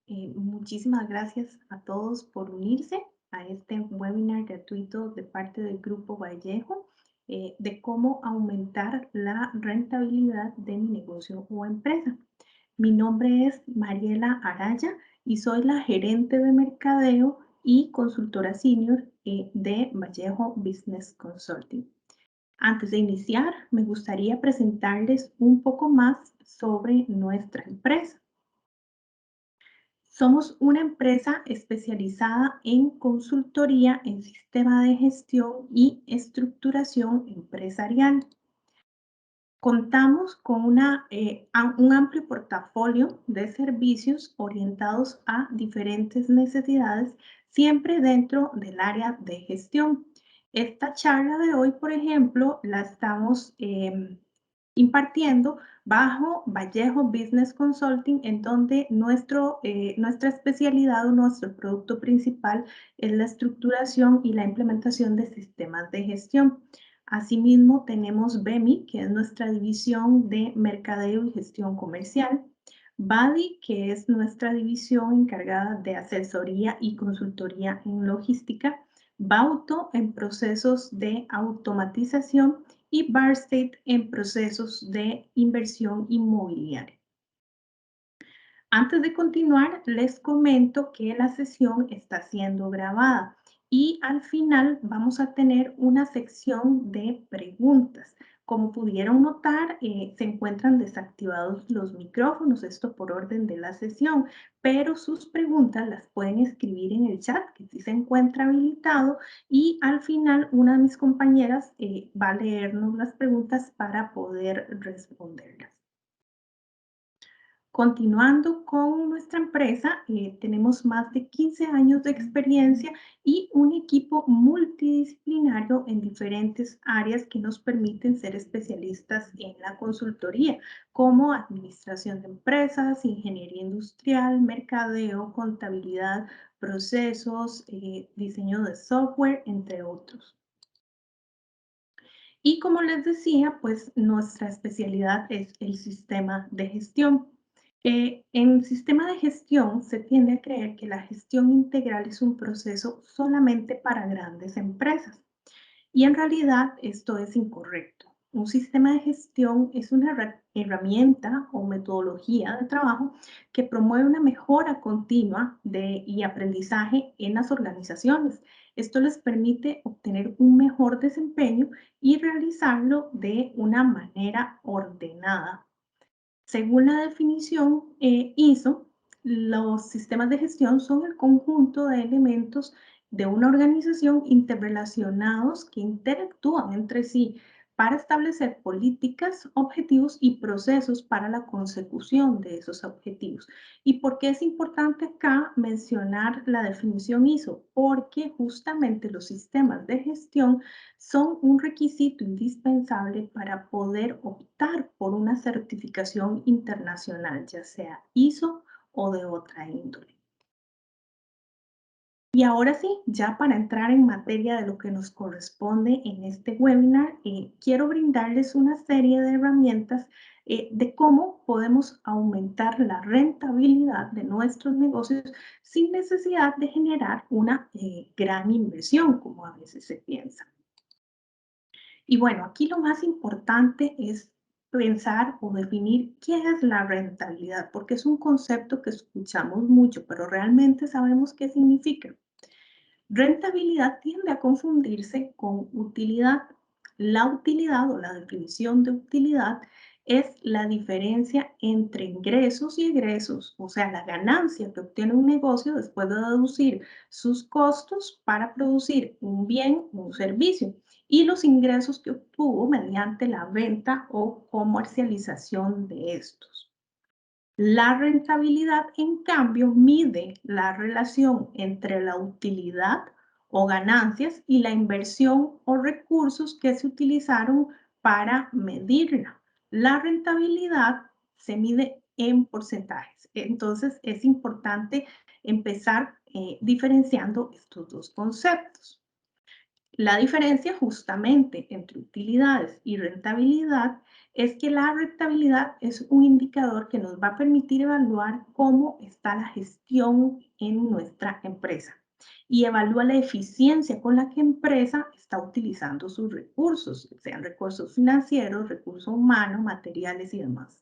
Muchísimas gracias a todos por unirse a este webinar gratuito de parte del Grupo Vallejo de cómo aumentar la rentabilidad de mi negocio o empresa. Mi nombre es Mariela Araya y soy la gerente de mercadeo y consultora senior de Vallejo Business Consulting. Antes de iniciar, me gustaría presentarles un poco más sobre nuestra empresa. Somos una empresa especializada en consultoría en sistema de gestión y estructuración empresarial. Contamos con un amplio portafolio de servicios orientados a diferentes necesidades, siempre dentro del área de gestión. Esta charla de hoy, por ejemplo, la estamos impartiendo bajo Vallejo Business Consulting, en donde nuestra especialidad o nuestro producto principal es la estructuración y la implementación de sistemas de gestión. Asimismo, tenemos BEMI, que es nuestra división de mercadeo y gestión comercial, BADI, que es nuestra división encargada de asesoría y consultoría en logística, Bauto en procesos de automatización y Barstate en procesos de inversión inmobiliaria. Antes de continuar, les comento que la sesión está siendo grabada y al final vamos a tener una sección de preguntas. Como pudieron notar, se encuentran desactivados los micrófonos, esto por orden de la sesión, pero sus preguntas las pueden escribir en el chat, que sí se encuentra habilitado, y al final una de mis compañeras va a leernos las preguntas para poder responderlas. Continuando con nuestra empresa, tenemos más de 15 años de experiencia y un equipo multidisciplinario en diferentes áreas que nos permiten ser especialistas en la consultoría, como administración de empresas, ingeniería industrial, mercadeo, contabilidad, procesos, diseño de software, entre otros. Y como les decía, pues nuestra especialidad es el sistema de gestión. En sistema de gestión se tiende a creer que la gestión integral es un proceso solamente para grandes empresas. Y en realidad esto es incorrecto. Un sistema de gestión es una herramienta o metodología de trabajo que promueve una mejora continua y aprendizaje en las organizaciones. Esto les permite obtener un mejor desempeño y realizarlo de una manera ordenada. Según la definición ISO, los sistemas de gestión son el conjunto de elementos de una organización interrelacionados que interactúan entre sí para establecer políticas, objetivos y procesos para la consecución de esos objetivos. ¿Y por qué es importante acá mencionar la definición ISO? Porque justamente los sistemas de gestión son un requisito indispensable para poder optar por una certificación internacional, ya sea ISO o de otra índole. Y ahora sí, ya para entrar en materia de lo que nos corresponde en este webinar, quiero brindarles una serie de herramientas de cómo podemos aumentar la rentabilidad de nuestros negocios sin necesidad de generar una gran inversión, como a veces se piensa. Y bueno, aquí lo más importante es pensar o definir qué es la rentabilidad, porque es un concepto que escuchamos mucho, pero realmente sabemos qué significa. Rentabilidad tiende a confundirse con utilidad. La utilidad o la definición de utilidad es la diferencia entre ingresos y egresos, o sea, la ganancia que obtiene un negocio después de deducir sus costos para producir un bien o un servicio y los ingresos que obtuvo mediante la venta o comercialización de estos. La rentabilidad, en cambio, mide la relación entre la utilidad o ganancias y la inversión o recursos que se utilizaron para medirla. La rentabilidad se mide en porcentajes. Entonces, es importante empezar diferenciando estos dos conceptos. La diferencia justamente entre utilidades y rentabilidad es que la rentabilidad es un indicador que nos va a permitir evaluar cómo está la gestión en nuestra empresa y evalúa la eficiencia con la que empresa está utilizando sus recursos, sean recursos financieros, recursos humanos, materiales y demás.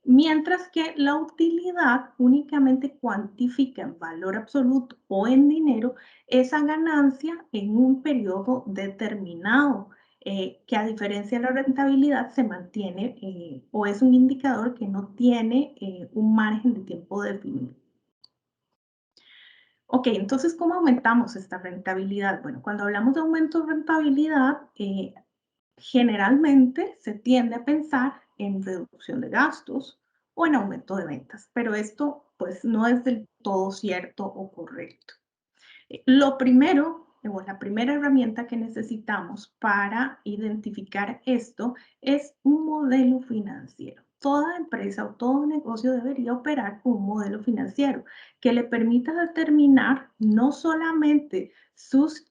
Mientras que la utilidad únicamente cuantifica en valor absoluto o en dinero esa ganancia en un periodo determinado, que a diferencia de la rentabilidad se mantiene o es un indicador que no tiene un margen de tiempo definido. Ok, entonces, ¿cómo aumentamos esta rentabilidad? Bueno, cuando hablamos de aumento de rentabilidad, generalmente se tiende a pensar en reducción de gastos o en aumento de ventas, pero esto pues no es del todo cierto o correcto. Lo primero, o la primera herramienta que necesitamos para identificar esto es un modelo financiero. Toda empresa o todo negocio debería operar con un modelo financiero que le permita determinar no solamente sus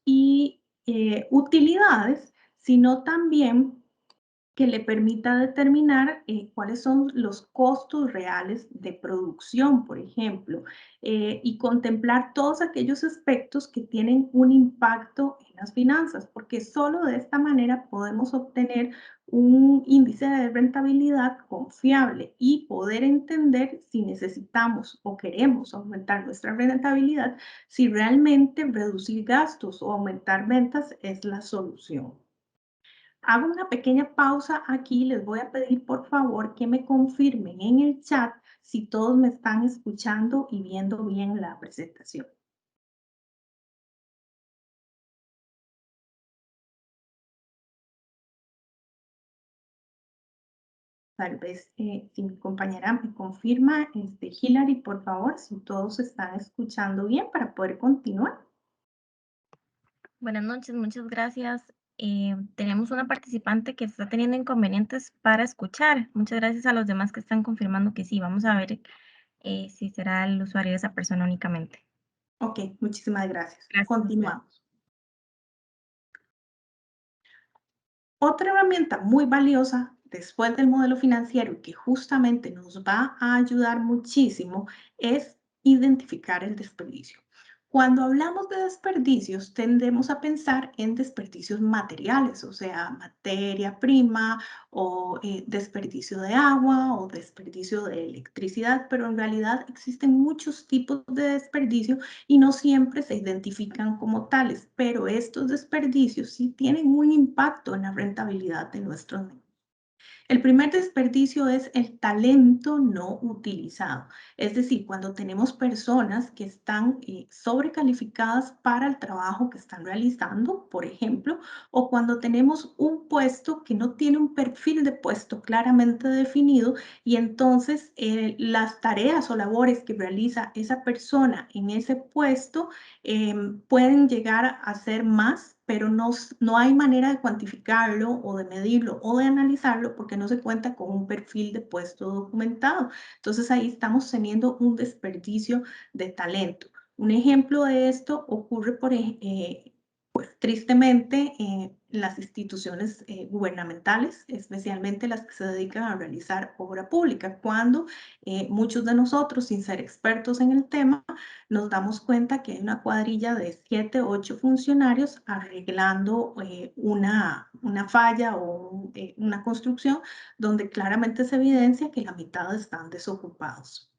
utilidades, sino también que le permita determinar cuáles son los costos reales de producción, por ejemplo, y contemplar todos aquellos aspectos que tienen un impacto en las finanzas, porque solo de esta manera podemos obtener un índice de rentabilidad confiable y poder entender si necesitamos o queremos aumentar nuestra rentabilidad, si realmente reducir gastos o aumentar ventas es la solución. Hago una pequeña pausa aquí, les voy a pedir por favor que me confirmen en el chat si todos me están escuchando y viendo bien la presentación. Tal vez si mi compañera me confirma, Hilary, por favor, si todos están escuchando bien para poder continuar. Buenas noches, muchas gracias. Tenemos una participante que está teniendo inconvenientes para escuchar. Muchas gracias a los demás que están confirmando que sí. Vamos a ver si será el usuario de esa persona únicamente. Ok, muchísimas gracias. Gracias a usted. Continuamos. Otra herramienta muy valiosa después del modelo financiero y que justamente nos va a ayudar muchísimo es identificar el desperdicio. Cuando hablamos de desperdicios, tendemos a pensar en desperdicios materiales, o sea, materia prima o desperdicio de agua o desperdicio de electricidad, pero en realidad existen muchos tipos de desperdicio y no siempre se identifican como tales, pero estos desperdicios sí tienen un impacto en la rentabilidad de nuestros negocios. El primer desperdicio es el talento no utilizado. Es decir, cuando tenemos personas que están sobrecalificadas para el trabajo que están realizando, por ejemplo, o cuando tenemos un puesto que no tiene un perfil de puesto claramente definido y entonces las tareas o labores que realiza esa persona en ese puesto pueden llegar a ser más, pero no hay manera de cuantificarlo o de medirlo o de analizarlo porque no se cuenta con un perfil de puesto documentado. Entonces ahí estamos teniendo un desperdicio de talento. Un ejemplo de esto ocurre, pues tristemente, en las instituciones gubernamentales, especialmente las que se dedican a realizar obra pública, cuando muchos de nosotros, sin ser expertos en el tema, nos damos cuenta que hay una cuadrilla de 7, 8 funcionarios arreglando una falla o una construcción donde claramente se evidencia que la mitad están desocupados.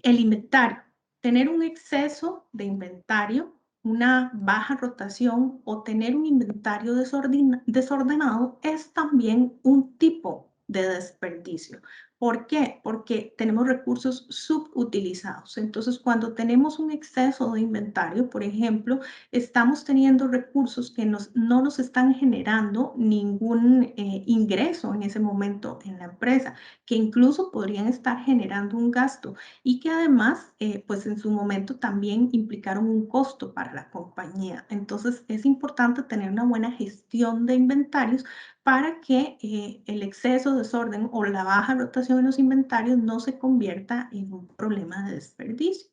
El inventario. Tener un exceso de inventario, una baja rotación o tener un inventario desordenado es también un tipo de desperdicio. ¿Por qué? Porque tenemos recursos subutilizados. Entonces, cuando tenemos un exceso de inventario, por ejemplo, estamos teniendo recursos que no nos están generando ningún ingreso en ese momento en la empresa, que incluso podrían estar generando un gasto y que además, pues en su momento también implicaron un costo para la compañía. Entonces, es importante tener una buena gestión de inventarios para que el exceso, desorden o la baja rotación en los inventarios no se convierta en un problema de desperdicio.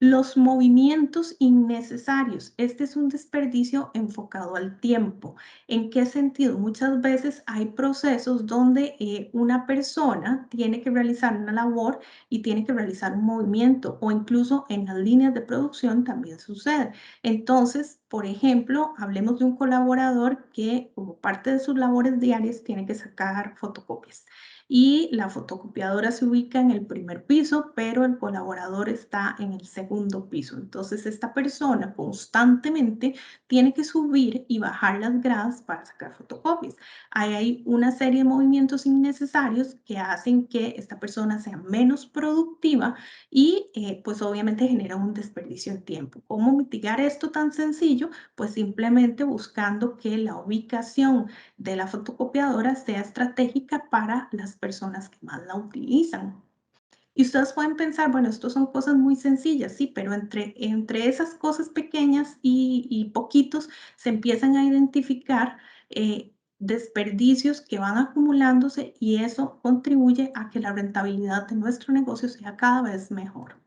Los movimientos innecesarios. Este es un desperdicio enfocado al tiempo. ¿En qué sentido? Muchas veces hay procesos donde una persona tiene que realizar una labor y tiene que realizar un movimiento, o incluso en las líneas de producción también sucede. Entonces, por ejemplo, hablemos de un colaborador que como parte de sus labores diarias tiene que sacar fotocopias y la fotocopiadora se ubica en el primer piso, pero el colaborador está en el segundo piso. Entonces, esta persona constantemente tiene que subir y bajar las gradas para sacar fotocopias. Ahí hay una serie de movimientos innecesarios que hacen que esta persona sea menos productiva y pues obviamente genera un desperdicio de tiempo. ¿Cómo mitigar esto tan sencillo? Pues simplemente buscando que la ubicación de la fotocopiadora sea estratégica para las personas que más la utilizan. Y ustedes pueden pensar, bueno, esto son cosas muy sencillas, sí, pero entre esas cosas pequeñas y poquitos se empiezan a identificar desperdicios que van acumulándose y eso contribuye a que la rentabilidad de nuestro negocio sea cada vez mejor.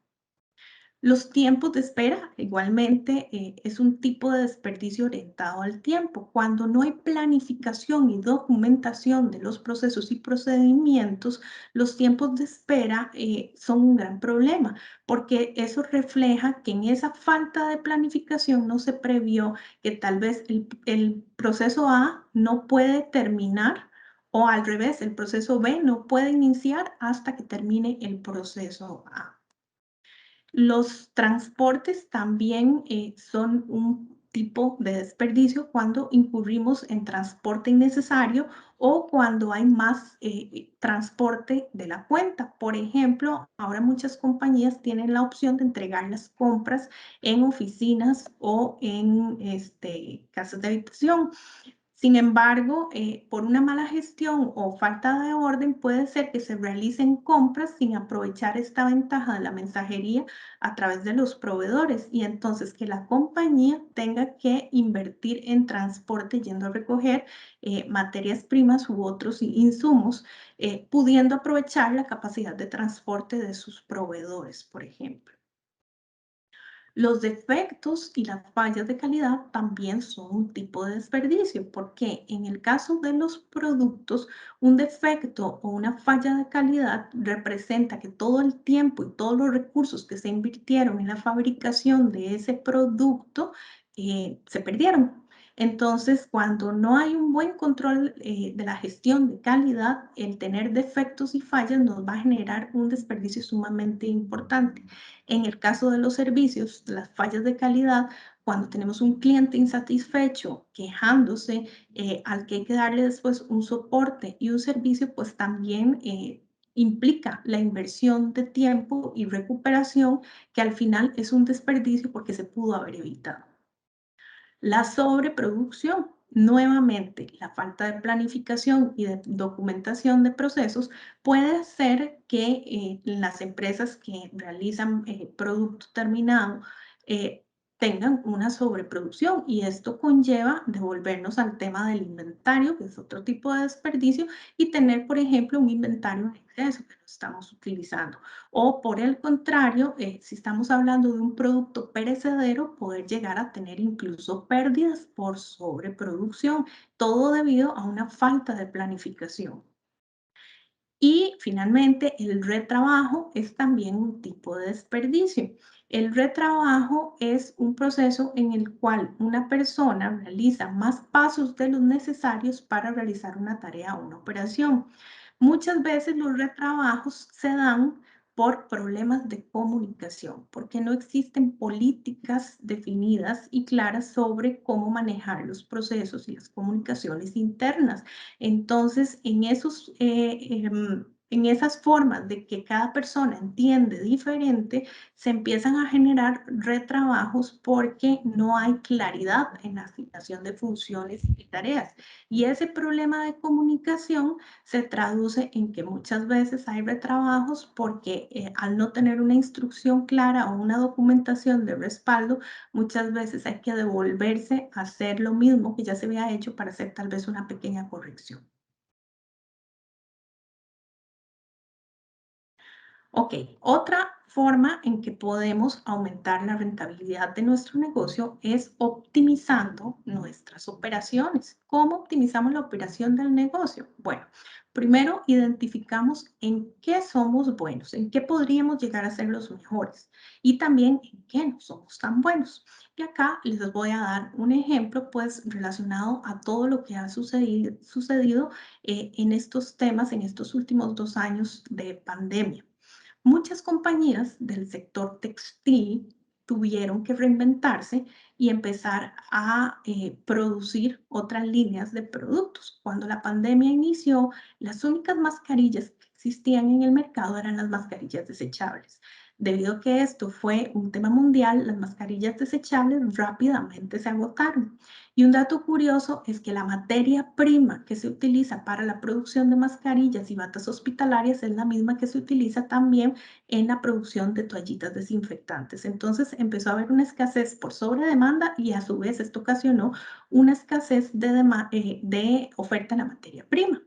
Los tiempos de espera, igualmente, es un tipo de desperdicio orientado al tiempo. Cuando no hay planificación y documentación de los procesos y procedimientos, los tiempos de espera son un gran problema, porque eso refleja que en esa falta de planificación no se previó que tal vez el proceso A no puede terminar o al revés, el proceso B no puede iniciar hasta que termine el proceso A. Los transportes también son un tipo de desperdicio cuando incurrimos en transporte innecesario o cuando hay más transporte de la cuenta. Por ejemplo, ahora muchas compañías tienen la opción de entregar las compras en oficinas o en casas de habitación. Sin embargo, por una mala gestión o falta de orden, puede ser que se realicen compras sin aprovechar esta ventaja de la mensajería a través de los proveedores y entonces que la compañía tenga que invertir en transporte yendo a recoger materias primas u otros insumos, pudiendo aprovechar la capacidad de transporte de sus proveedores, por ejemplo. Los defectos y las fallas de calidad también son un tipo de desperdicio, porque en el caso de los productos, un defecto o una falla de calidad representa que todo el tiempo y todos los recursos que se invirtieron en la fabricación de ese producto se perdieron. Entonces, cuando no hay un buen control de la gestión de calidad, el tener defectos y fallas nos va a generar un desperdicio sumamente importante. En el caso de los servicios, las fallas de calidad, cuando tenemos un cliente insatisfecho quejándose, al que hay que darle después un soporte y un servicio, pues también implica la inversión de tiempo y recuperación, que al final es un desperdicio porque se pudo haber evitado. La sobreproducción, nuevamente, la falta de planificación y de documentación de procesos puede hacer que las empresas que realizan producto terminado eh, tengan una sobreproducción y esto conlleva devolvernos al tema del inventario, que es otro tipo de desperdicio, y tener, por ejemplo, un inventario en exceso que no estamos utilizando. O por el contrario, si estamos hablando de un producto perecedero, poder llegar a tener incluso pérdidas por sobreproducción, todo debido a una falta de planificación. Y finalmente, el retrabajo es también un tipo de desperdicio. El retrabajo es un proceso en el cual una persona realiza más pasos de los necesarios para realizar una tarea o una operación. Muchas veces los retrabajos se dan por problemas de comunicación, porque no existen políticas definidas y claras sobre cómo manejar los procesos y las comunicaciones internas. Entonces, en esas formas de que cada persona entiende diferente, se empiezan a generar retrabajos porque no hay claridad en la asignación de funciones y tareas. Y ese problema de comunicación se traduce en que muchas veces hay retrabajos porque al no tener una instrucción clara o una documentación de respaldo, muchas veces hay que devolverse a hacer lo mismo que ya se había hecho para hacer tal vez una pequeña corrección. Ok, otra forma en que podemos aumentar la rentabilidad de nuestro negocio es optimizando nuestras operaciones. ¿Cómo optimizamos la operación del negocio? Bueno, primero identificamos en qué somos buenos, en qué podríamos llegar a ser los mejores y también en qué no somos tan buenos. Y acá les voy a dar un ejemplo pues relacionado a todo lo que ha sucedido en estos temas en estos últimos 2 años de pandemia. Muchas compañías del sector textil tuvieron que reinventarse y empezar a producir otras líneas de productos. Cuando la pandemia inició, las únicas mascarillas que existían en el mercado eran las mascarillas desechables. Debido a que esto fue un tema mundial, las mascarillas desechables rápidamente se agotaron. Y un dato curioso es que la materia prima que se utiliza para la producción de mascarillas y batas hospitalarias es la misma que se utiliza también en la producción de toallitas desinfectantes. Entonces empezó a haber una escasez por sobredemanda y a su vez esto ocasionó una escasez de oferta en la materia prima.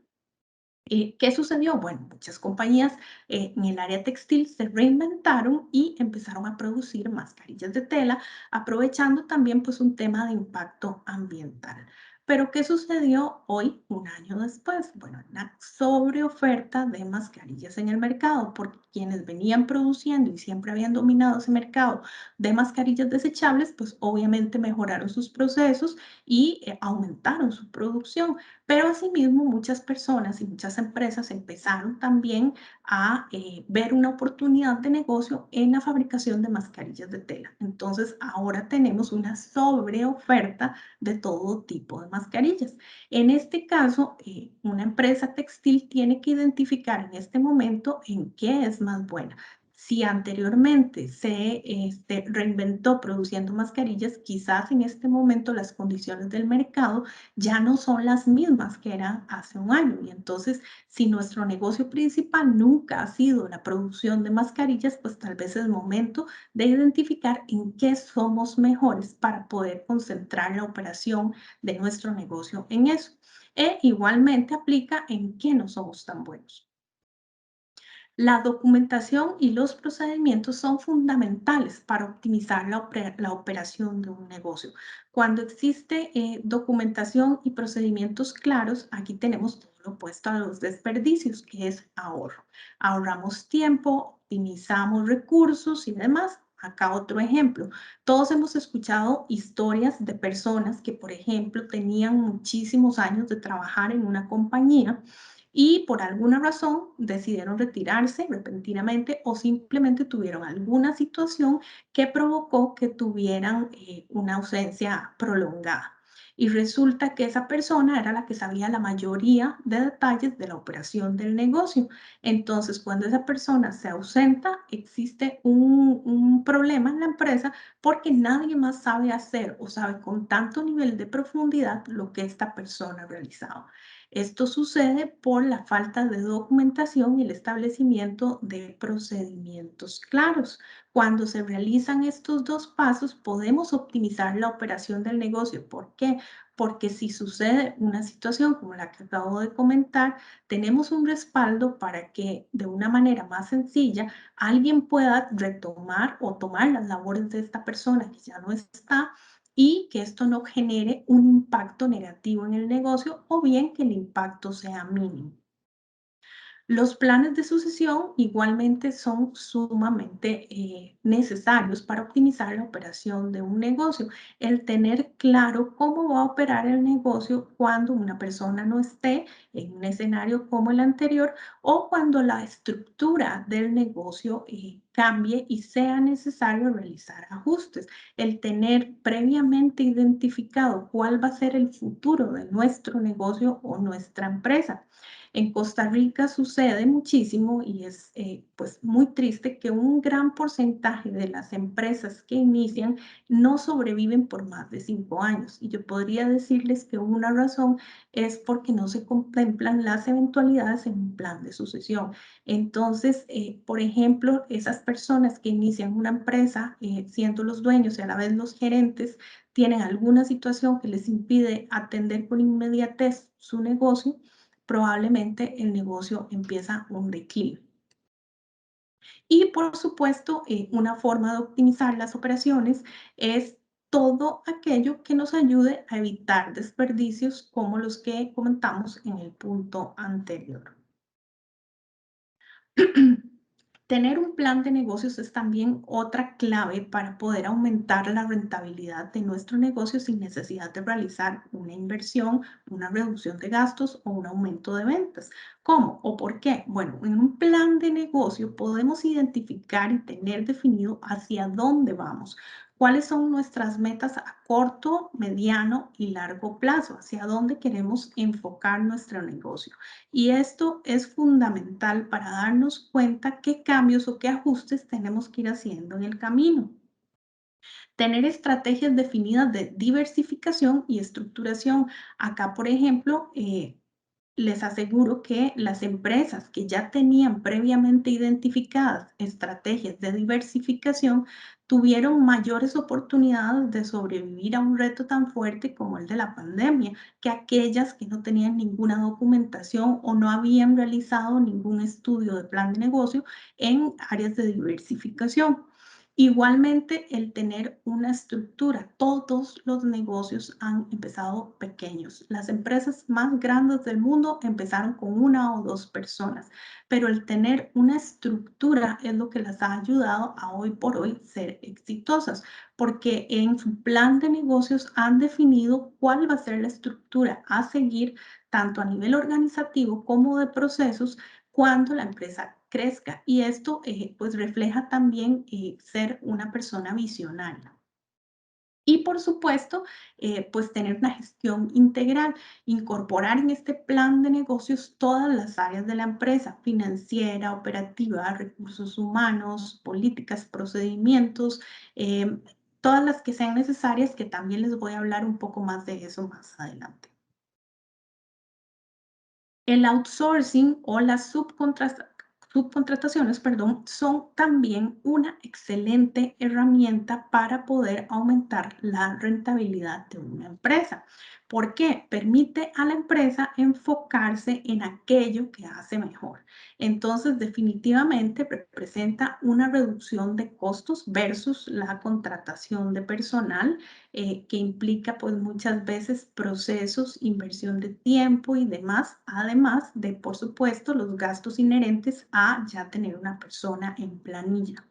¿Qué sucedió? Bueno, muchas compañías en el área textil se reinventaron y empezaron a producir mascarillas de tela, aprovechando también pues un tema de impacto ambiental. Pero ¿qué sucedió hoy, un año después? Bueno, una sobreoferta de mascarillas en el mercado, porque quienes venían produciendo y siempre habían dominado ese mercado de mascarillas desechables, pues obviamente mejoraron sus procesos y aumentaron su producción. Pero asimismo, muchas personas y muchas empresas empezaron también a ver una oportunidad de negocio en la fabricación de mascarillas de tela. Entonces, ahora tenemos una sobreoferta de todo tipo de mascarillas. En este caso, una empresa textil tiene que identificar en este momento en qué es más buena. Si anteriormente se reinventó produciendo mascarillas, quizás en este momento las condiciones del mercado ya no son las mismas que eran hace un año. Y entonces, si nuestro negocio principal nunca ha sido la producción de mascarillas, pues tal vez es momento de identificar en qué somos mejores para poder concentrar la operación de nuestro negocio en eso. E igualmente aplica en qué no somos tan buenos. La documentación y los procedimientos son fundamentales para optimizar la operación de un negocio. Cuando existe documentación y procedimientos claros, aquí tenemos todo lo opuesto a los desperdicios, que es ahorro. Ahorramos tiempo, optimizamos recursos y demás. Acá otro ejemplo. Todos hemos escuchado historias de personas que, por ejemplo, tenían muchísimos años de trabajar en una compañía y por alguna razón decidieron retirarse repentinamente o simplemente tuvieron alguna situación que provocó que tuvieran una ausencia prolongada. Y resulta que esa persona era la que sabía la mayoría de detalles de la operación del negocio. Entonces, cuando esa persona se ausenta, existe un problema en la empresa porque nadie más sabe hacer o sabe con tanto nivel de profundidad lo que esta persona realizaba. Esto sucede por la falta de documentación y el establecimiento de procedimientos claros. Cuando se realizan estos dos pasos, podemos optimizar la operación del negocio. ¿Por qué? Porque si sucede una situación como la que acabo de comentar, tenemos un respaldo para que de una manera más sencilla alguien pueda retomar o tomar las labores de esta persona que ya no está y que esto no genere un impacto negativo en el negocio o bien que el impacto sea mínimo. Los planes de sucesión igualmente son sumamente necesarios para optimizar la operación de un negocio. El tener claro cómo va a operar el negocio cuando una persona no esté en un escenario como el anterior o cuando la estructura del negocio cambie y sea necesario realizar ajustes. El tener previamente identificado cuál va a ser el futuro de nuestro negocio o nuestra empresa. En Costa Rica sucede muchísimo y es pues muy triste que un gran porcentaje de las empresas que inician no sobreviven por más de 5 años. Y yo podría decirles que una razón es porque no se contemplan las eventualidades en un plan de sucesión. Entonces, por ejemplo, esas personas que inician una empresa siendo los dueños y a la vez los gerentes, tienen alguna situación que les impide atender con inmediatez su negocio, probablemente el negocio empieza un declive. Y por supuesto, una forma de optimizar las operaciones es todo aquello que nos ayude a evitar desperdicios como los que comentamos en el punto anterior. Tener un plan de negocios es también otra clave para poder aumentar la rentabilidad de nuestro negocio sin necesidad de realizar una inversión, una reducción de gastos o un aumento de ventas. ¿Cómo o por qué? Bueno, en un plan de negocio podemos identificar y tener definido hacia dónde vamos, cuáles son nuestras metas a corto, mediano y largo plazo, hacia dónde queremos enfocar nuestro negocio. Y esto es fundamental para darnos cuenta qué cambios o qué ajustes tenemos que ir haciendo en el camino. Tener estrategias definidas de diversificación y estructuración. Acá, por ejemplo, les aseguro que las empresas que ya tenían previamente identificadas estrategias de diversificación tuvieron mayores oportunidades de sobrevivir a un reto tan fuerte como el de la pandemia, que aquellas que no tenían ninguna documentación o no habían realizado ningún estudio de plan de negocio en áreas de diversificación. Igualmente, el tener una estructura. Todos los negocios han empezado pequeños. Las empresas más grandes del mundo empezaron con una o dos personas, pero el tener una estructura es lo que las ha ayudado a hoy por hoy ser exitosas, porque en su plan de negocios han definido cuál va a ser la estructura a seguir, tanto a nivel organizativo como de procesos, cuando la empresa crezca. Y esto pues refleja también ser una persona visionaria. Y por supuesto, pues tener una gestión integral, incorporar en este plan de negocios todas las áreas de la empresa, financiera, operativa, recursos humanos, políticas, procedimientos, todas las que sean necesarias, que también les voy a hablar un poco más de eso más adelante. El outsourcing o las subcontrataciones, perdón, son también una excelente herramienta para poder aumentar la rentabilidad de una empresa. ¿Por qué? Permite a la empresa enfocarse en aquello que hace mejor. Entonces, definitivamente representa una reducción de costos versus la contratación de personal, que implica pues muchas veces procesos, inversión de tiempo y demás, además de, por supuesto, los gastos inherentes a ya tener una persona en planilla.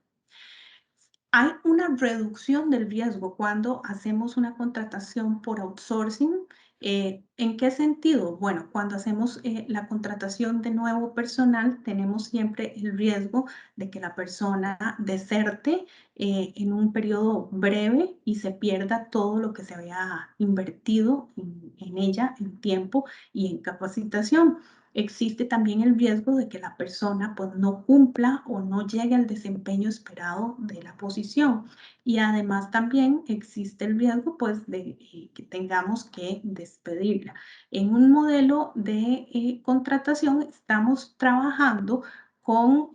Hay una reducción del riesgo cuando hacemos una contratación por outsourcing. ¿En qué sentido? Bueno, cuando hacemos la contratación de nuevo personal, tenemos siempre el riesgo de que la persona deserte en un periodo breve y se pierda todo lo que se había invertido en ella, en tiempo y en capacitación. Existe también el riesgo de que la persona pues no cumpla o no llegue al desempeño esperado de la posición. Y además también existe el riesgo pues de que tengamos que despedirla. En un modelo de contratación estamos trabajando con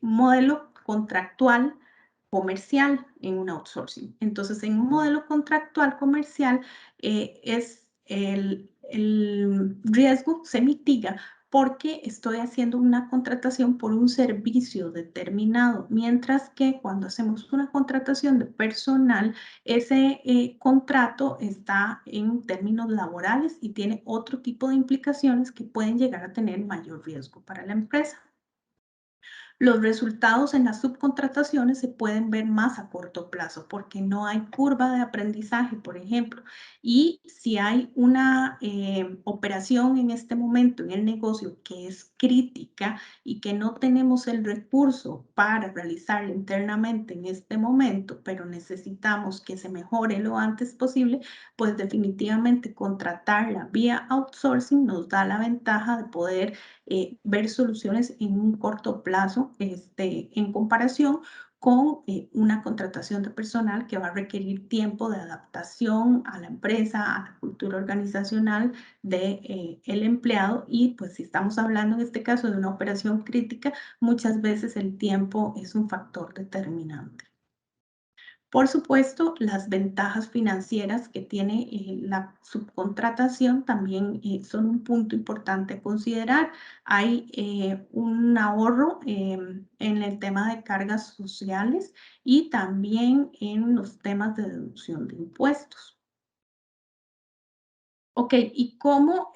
modelo contractual comercial en un outsourcing. Entonces, en un modelo contractual comercial, el riesgo se mitiga porque estoy haciendo una contratación por un servicio determinado, mientras que cuando hacemos una contratación de personal, ese contrato está en términos laborales y tiene otro tipo de implicaciones que pueden llegar a tener mayor riesgo para la empresa. Los resultados en las subcontrataciones se pueden ver más a corto plazo porque no hay curva de aprendizaje, por ejemplo. Y si hay una operación en este momento en el negocio que es crítica y que no tenemos el recurso para realizarla internamente en este momento, pero necesitamos que se mejore lo antes posible, pues definitivamente contratarla vía outsourcing nos da la ventaja de poder ver soluciones en un corto plazo, en comparación con una contratación de personal que va a requerir tiempo de adaptación a la empresa, a la cultura organizacional de el empleado. Y pues si estamos hablando en este caso de una operación crítica, muchas veces el tiempo es un factor determinante. Por supuesto, las ventajas financieras que tiene la subcontratación también son un punto importante a considerar. Hay un ahorro en el tema de cargas sociales y también en los temas de deducción de impuestos. Ok, ¿y cómo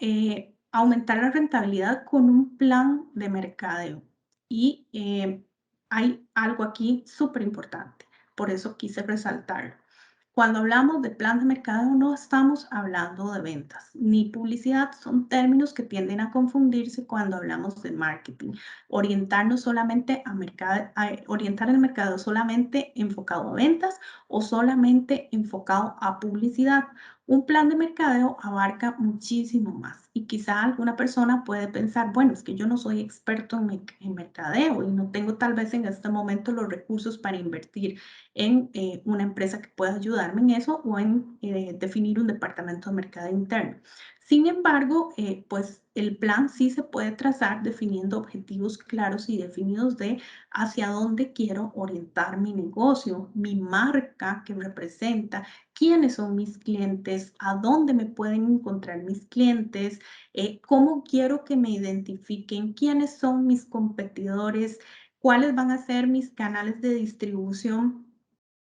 aumentar la rentabilidad con un plan de mercadeo? Y hay algo aquí súper importante, por eso quise resaltarlo. Cuando hablamos de plan de mercadeo no estamos hablando de ventas ni publicidad, son términos que tienden a confundirse cuando hablamos de marketing. Orientarnos solamente a mercado, orientar el mercado solamente enfocado a ventas o solamente enfocado a publicidad. Un plan de mercadeo abarca muchísimo más y quizá alguna persona puede pensar, bueno, es que yo no soy experto en mercadeo y no tengo tal vez en este momento los recursos para invertir en una empresa que pueda ayudarme en eso o en definir un departamento de mercado interno. Sin embargo, pues el plan sí se puede trazar definiendo objetivos claros y definidos de hacia dónde quiero orientar mi negocio, mi marca que representa, quiénes son mis clientes, a dónde me pueden encontrar mis clientes, cómo quiero que me identifiquen, quiénes son mis competidores, cuáles van a ser mis canales de distribución,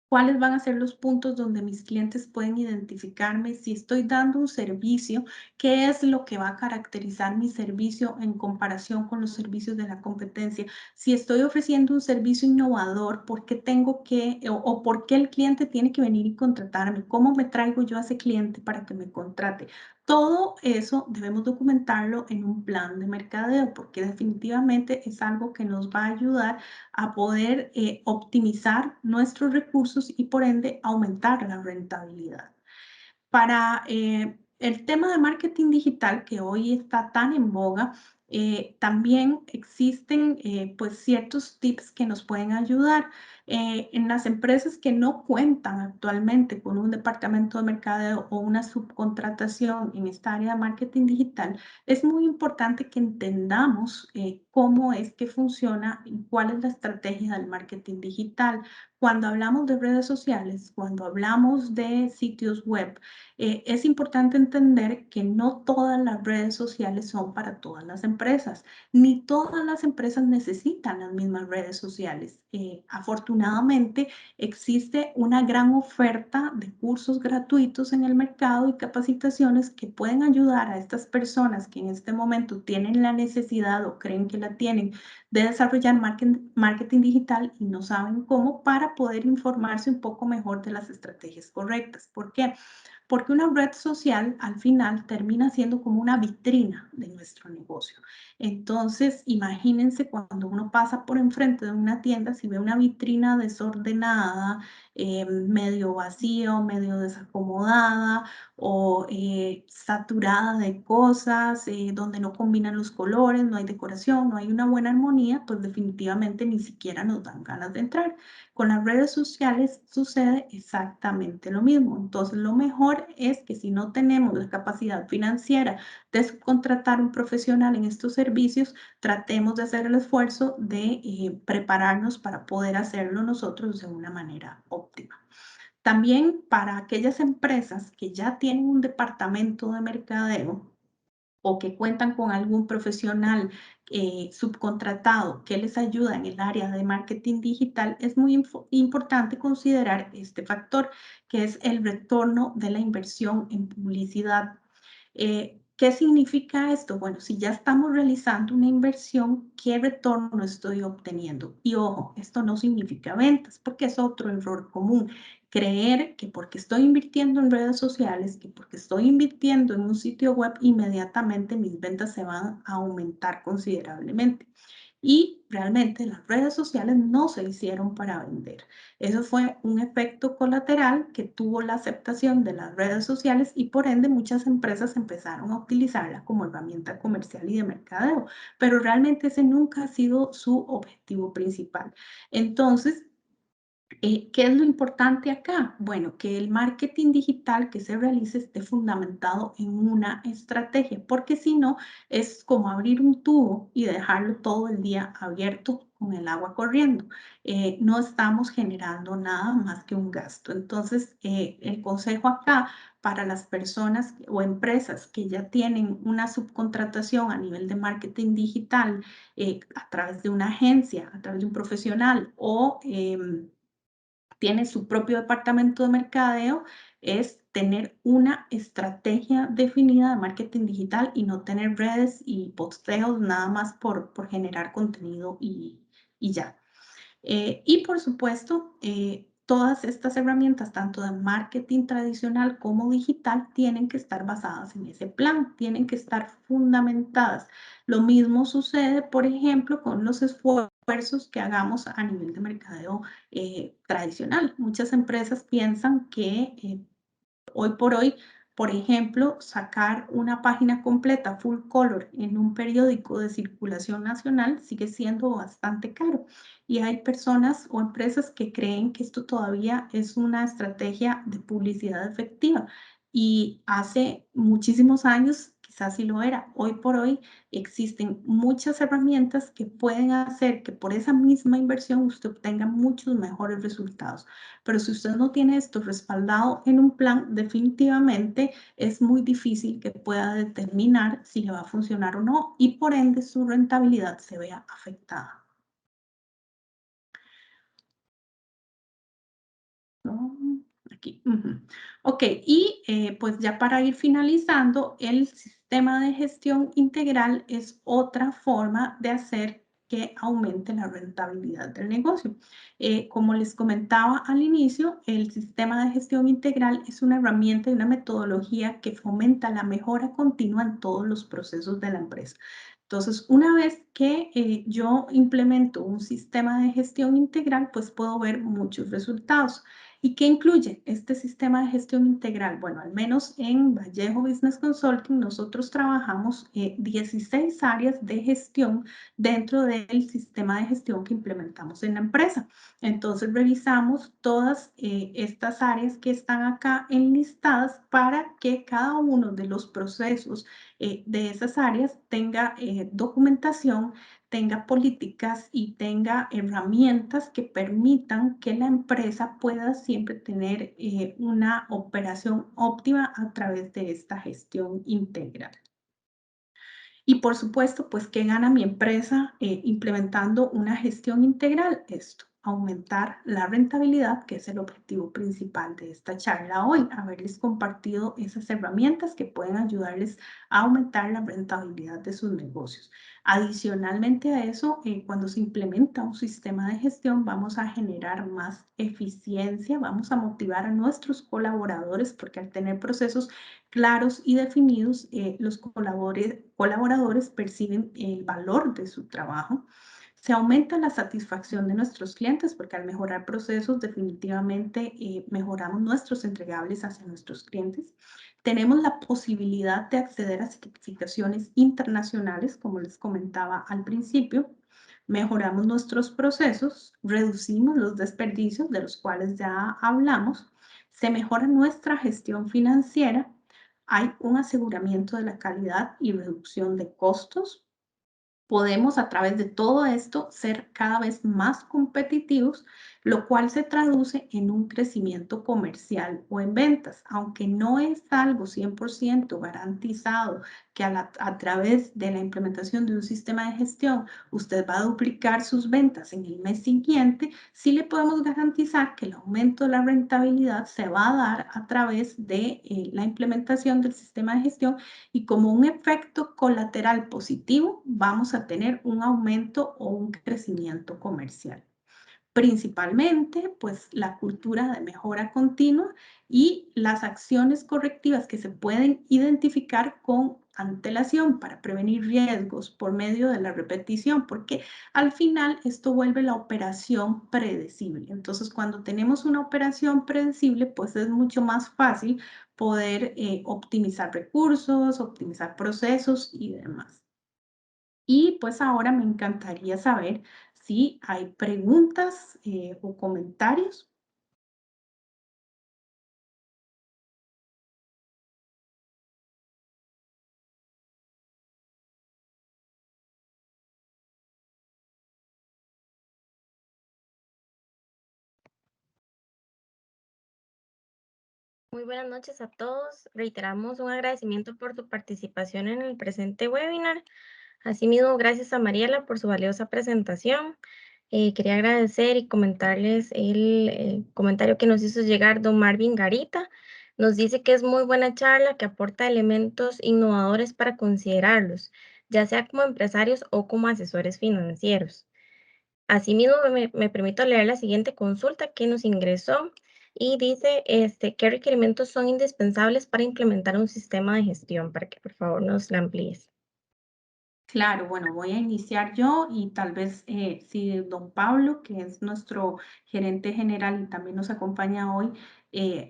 cuáles van a ser los puntos donde mis clientes pueden identificarme, si estoy dando un servicio, qué es lo que va a caracterizar mi servicio en comparación con los servicios de la competencia, si estoy ofreciendo un servicio innovador, por qué tengo que o por qué el cliente tiene que venir y contratarme, cómo me traigo yo a ese cliente para que me contrate. Todo eso debemos documentarlo en un plan de mercadeo porque definitivamente es algo que nos va a ayudar a poder optimizar nuestros recursos y por ende aumentar la rentabilidad. Para el tema de marketing digital que hoy está tan en boga, también existen pues ciertos tips que nos pueden ayudar. En las empresas que no cuentan actualmente con un departamento de mercadeo o una subcontratación en esta área de marketing digital, es muy importante que entendamos cómo es que funciona y cuál es la estrategia del marketing digital. Cuando hablamos de redes sociales, cuando hablamos de sitios web, es importante entender que no todas las redes sociales son para todas las empresas, ni todas las empresas necesitan las mismas redes sociales. Afortunadamente, existe una gran oferta de cursos gratuitos en el mercado y capacitaciones que pueden ayudar a estas personas que en este momento tienen la necesidad o creen que la tienen de desarrollar marketing digital y no saben cómo para poder informarse un poco mejor de las estrategias correctas. ¿Por qué? Porque una red social al final termina siendo como una vitrina de nuestro negocio. Entonces, imagínense cuando uno pasa por enfrente de una tienda, si ve una vitrina desordenada, medio vacía, medio desacomodada o saturada de cosas, donde no combinan los colores, no hay decoración, no hay una buena armonía, pues definitivamente ni siquiera nos dan ganas de entrar. Con las redes sociales sucede exactamente lo mismo. Entonces, lo mejor es que si no tenemos la capacidad financiera de subcontratar un profesional en estos servicios, tratemos de hacer el esfuerzo de prepararnos para poder hacerlo nosotros de una manera óptima. También para aquellas empresas que ya tienen un departamento de mercadeo, o que cuentan con algún profesional subcontratado que les ayuda en el área de marketing digital, es muy importante considerar este factor, que es el retorno de la inversión en publicidad. ¿Qué significa esto? Bueno, si ya estamos realizando una inversión, ¿qué retorno estoy obteniendo? Y ojo, esto no significa ventas, porque es otro error común. Creer que porque estoy invirtiendo en redes sociales, que porque estoy invirtiendo en un sitio web, inmediatamente mis ventas se van a aumentar considerablemente. Y realmente las redes sociales no se hicieron para vender. Eso fue un efecto colateral que tuvo la aceptación de las redes sociales y por ende muchas empresas empezaron a utilizarla como herramienta comercial y de mercadeo, pero realmente ese nunca ha sido su objetivo principal. Entonces, ¿qué es lo importante acá? Bueno, que el marketing digital que se realice esté fundamentado en una estrategia, porque si no, es como abrir un tubo y dejarlo todo el día abierto con el agua corriendo. No estamos generando nada más que un gasto. Entonces, el consejo acá para las personas o empresas que ya tienen una subcontratación a nivel de marketing digital a través de una agencia, a través de un profesional o tiene su propio departamento de mercadeo, es tener una estrategia definida de marketing digital y no tener redes y posteos nada más por generar contenido y ya. Y por supuesto, todas estas herramientas, tanto de marketing tradicional como digital, tienen que estar basadas en ese plan, tienen que estar fundamentadas. Lo mismo sucede, por ejemplo, con los esfuerzos que hagamos a nivel de mercadeo tradicional. Muchas empresas piensan que hoy por hoy, por ejemplo, sacar una página completa full color en un periódico de circulación nacional sigue siendo bastante caro. Y hay personas o empresas que creen que esto todavía es una estrategia de publicidad efectiva. Y hace muchísimos años quizás sí lo era. Hoy por hoy existen muchas herramientas que pueden hacer que por esa misma inversión usted obtenga muchos mejores resultados. Pero si usted no tiene esto respaldado en un plan, definitivamente es muy difícil que pueda determinar si le va a funcionar o no y por ende su rentabilidad se vea afectada. ¿No? Aquí. Ok, y pues ya para ir finalizando, el sistema de gestión integral es otra forma de hacer que aumente la rentabilidad del negocio. Como les comentaba al inicio, el sistema de gestión integral es una herramienta y una metodología que fomenta la mejora continua en todos los procesos de la empresa. Entonces, una vez que yo implemento un sistema de gestión integral, pues puedo ver muchos resultados. ¿Y qué incluye este sistema de gestión integral? Bueno, al menos en Vallejo Business Consulting nosotros trabajamos 16 áreas de gestión dentro del sistema de gestión que implementamos en la empresa. Entonces revisamos todas estas áreas que están acá enlistadas para que cada uno de los procesos de esas áreas tenga documentación, tenga políticas y tenga herramientas que permitan que la empresa pueda siempre tener una operación óptima a través de esta gestión integral. Y por supuesto, pues, ¿qué gana mi empresa implementando una gestión integral? Esto, aumentar la rentabilidad, que es el objetivo principal de esta charla hoy, haberles compartido esas herramientas que pueden ayudarles a aumentar la rentabilidad de sus negocios. Adicionalmente a eso, cuando se implementa un sistema de gestión, vamos a generar más eficiencia, vamos a motivar a nuestros colaboradores, porque al tener procesos claros y definidos, los colaboradores perciben el valor de su trabajo. Se aumenta la satisfacción de nuestros clientes porque al mejorar procesos definitivamente mejoramos nuestros entregables hacia nuestros clientes. Tenemos la posibilidad de acceder a certificaciones internacionales, como les comentaba al principio. Mejoramos nuestros procesos, reducimos los desperdicios de los cuales ya hablamos, se mejora nuestra gestión financiera, hay un aseguramiento de la calidad y reducción de costos. Podemos a través de todo esto ser cada vez más competitivos, lo cual se traduce en un crecimiento comercial o en ventas, aunque no es algo 100% garantizado que a través de la implementación de un sistema de gestión usted va a duplicar sus ventas en el mes siguiente, sí le podemos garantizar que el aumento de la rentabilidad se va a dar a través de la implementación del sistema de gestión y como un efecto colateral positivo vamos a tener un aumento o un crecimiento comercial. Principalmente, pues la cultura de mejora continua y las acciones correctivas que se pueden identificar con antelación para prevenir riesgos por medio de la repetición, porque al final esto vuelve la operación predecible. Entonces, cuando tenemos una operación predecible, pues es mucho más fácil poder optimizar recursos, optimizar procesos y demás. Y pues ahora me encantaría saber si hay preguntas o comentarios. Muy buenas noches a todos. Reiteramos un agradecimiento por su participación en el presente webinar. Asimismo, gracias a Mariela por su valiosa presentación. Quería agradecer y comentarles el comentario que nos hizo llegar don Marvin Garita. Nos dice que es muy buena charla, que aporta elementos innovadores para considerarlos, ya sea como empresarios o como asesores financieros. Asimismo, me permito leer la siguiente consulta que nos ingresó y dice, ¿qué requerimientos son indispensables para implementar un sistema de gestión? Para que por favor nos la amplíes. Claro, bueno, voy a iniciar yo y tal vez si don Pablo, que es nuestro gerente general y también nos acompaña hoy,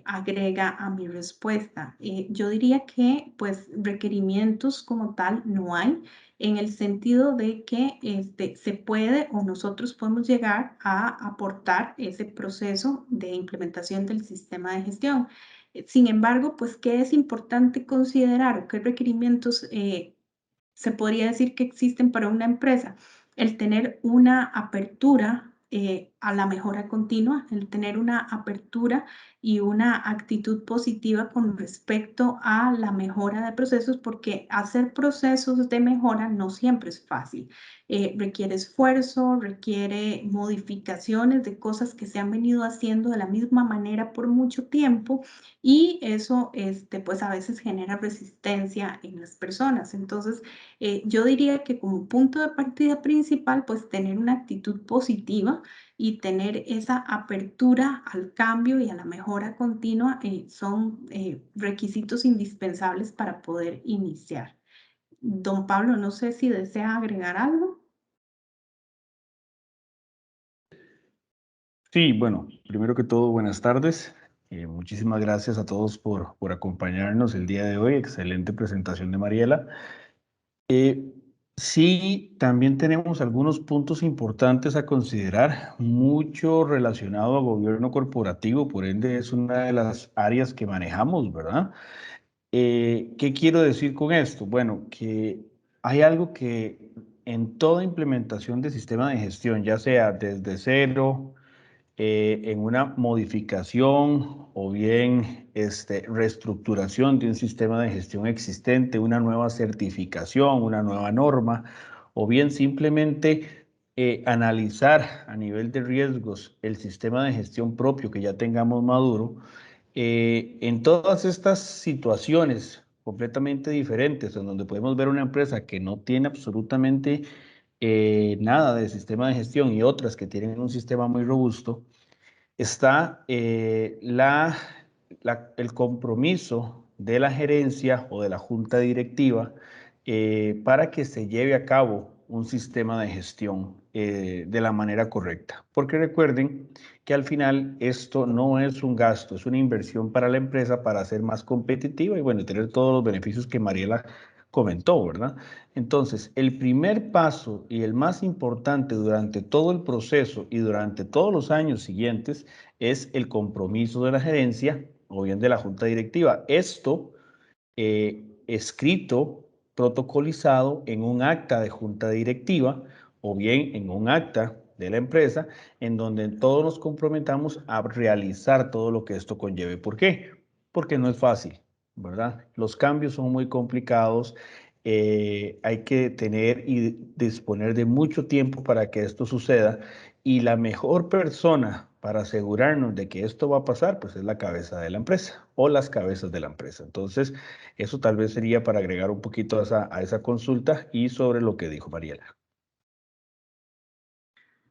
agrega a mi respuesta. Yo diría que pues requerimientos como tal no hay en el sentido de que se puede o nosotros podemos llegar a aportar ese proceso de implementación del sistema de gestión. Sin embargo, pues, ¿qué es importante considerar o qué requerimientos se podría decir que existen para una empresa? El tener una apertura a la mejora continua, el tener una apertura y una actitud positiva con respecto a la mejora de procesos, porque hacer procesos de mejora no siempre es fácil. Requiere esfuerzo, requiere modificaciones de cosas que se han venido haciendo de la misma manera por mucho tiempo y eso pues a veces genera resistencia en las personas. Entonces, yo diría que como punto de partida principal, pues tener una actitud positiva y tener esa apertura al cambio y a la mejora continua son requisitos indispensables para poder iniciar. Don Pablo, no sé si desea agregar algo. Sí, bueno, primero que todo, buenas tardes. Muchísimas gracias a todos por acompañarnos el día de hoy. Excelente presentación de Mariela. Sí, también tenemos algunos puntos importantes a considerar, mucho relacionado a gobierno corporativo, por ende es una de las áreas que manejamos, ¿verdad? ¿Qué quiero decir con esto? Bueno, que hay algo que en toda implementación de sistema de gestión, ya sea desde cero, en una modificación o bien reestructuración de un sistema de gestión existente, una nueva certificación, una nueva norma, o bien simplemente analizar a nivel de riesgos el sistema de gestión propio que ya tengamos maduro. En todas estas situaciones completamente diferentes, en donde podemos ver una empresa que no tiene absolutamente nada de sistema de gestión y otras que tienen un sistema muy robusto, está el compromiso de la gerencia o de la junta directiva para que se lleve a cabo un sistema de gestión de la manera correcta. Porque recuerden que al final esto no es un gasto, es una inversión para la empresa para ser más competitiva y bueno, tener todos los beneficios que Mariela comentó, ¿verdad? Entonces, el primer paso y el más importante durante todo el proceso y durante todos los años siguientes es el compromiso de la gerencia o bien de la junta directiva. Esto escrito, protocolizado en un acta de junta directiva o bien en un acta de la empresa en donde todos nos comprometamos a realizar todo lo que esto conlleve. ¿Por qué? Porque no es fácil, ¿verdad? Los cambios son muy complicados. Hay que tener y disponer de mucho tiempo para que esto suceda y la mejor persona para asegurarnos de que esto va a pasar, pues es la cabeza de la empresa o las cabezas de la empresa. Entonces, eso tal vez sería para agregar un poquito a esa consulta y sobre lo que dijo Mariela.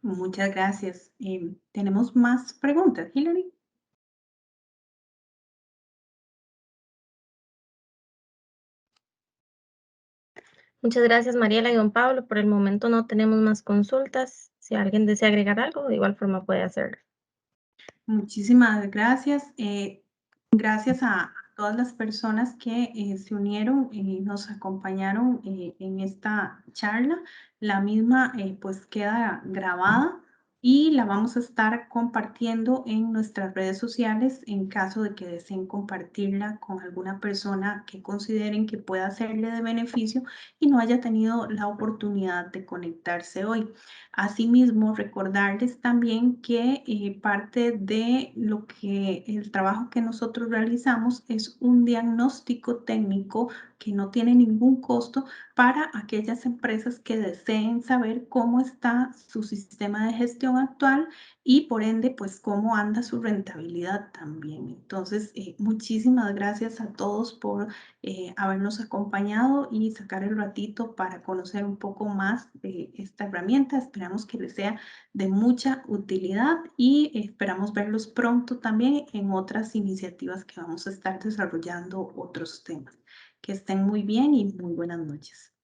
Muchas gracias. ¿Tenemos más preguntas, Hilary? Muchas gracias, Mariela y don Pablo. Por el momento no tenemos más consultas. Si alguien desea agregar algo, de igual forma puede hacerlo. Muchísimas gracias. Gracias a todas las personas que se unieron y nos acompañaron en esta charla. La misma pues queda grabada y la vamos a estar compartiendo en nuestras redes sociales en caso de que deseen compartirla con alguna persona que consideren que pueda serle de beneficio y no haya tenido la oportunidad de conectarse hoy. Asimismo, recordarles también que parte de lo que el trabajo que nosotros realizamos es un diagnóstico técnico que no tiene ningún costo para aquellas empresas que deseen saber cómo está su sistema de gestión actual y por ende, pues cómo anda su rentabilidad también. Entonces, muchísimas gracias a todos por habernos acompañado y sacar el ratito para conocer un poco más de esta herramienta. Esperamos que les sea de mucha utilidad y esperamos verlos pronto también en otras iniciativas que vamos a estar desarrollando otros temas. Que estén muy bien y muy buenas noches.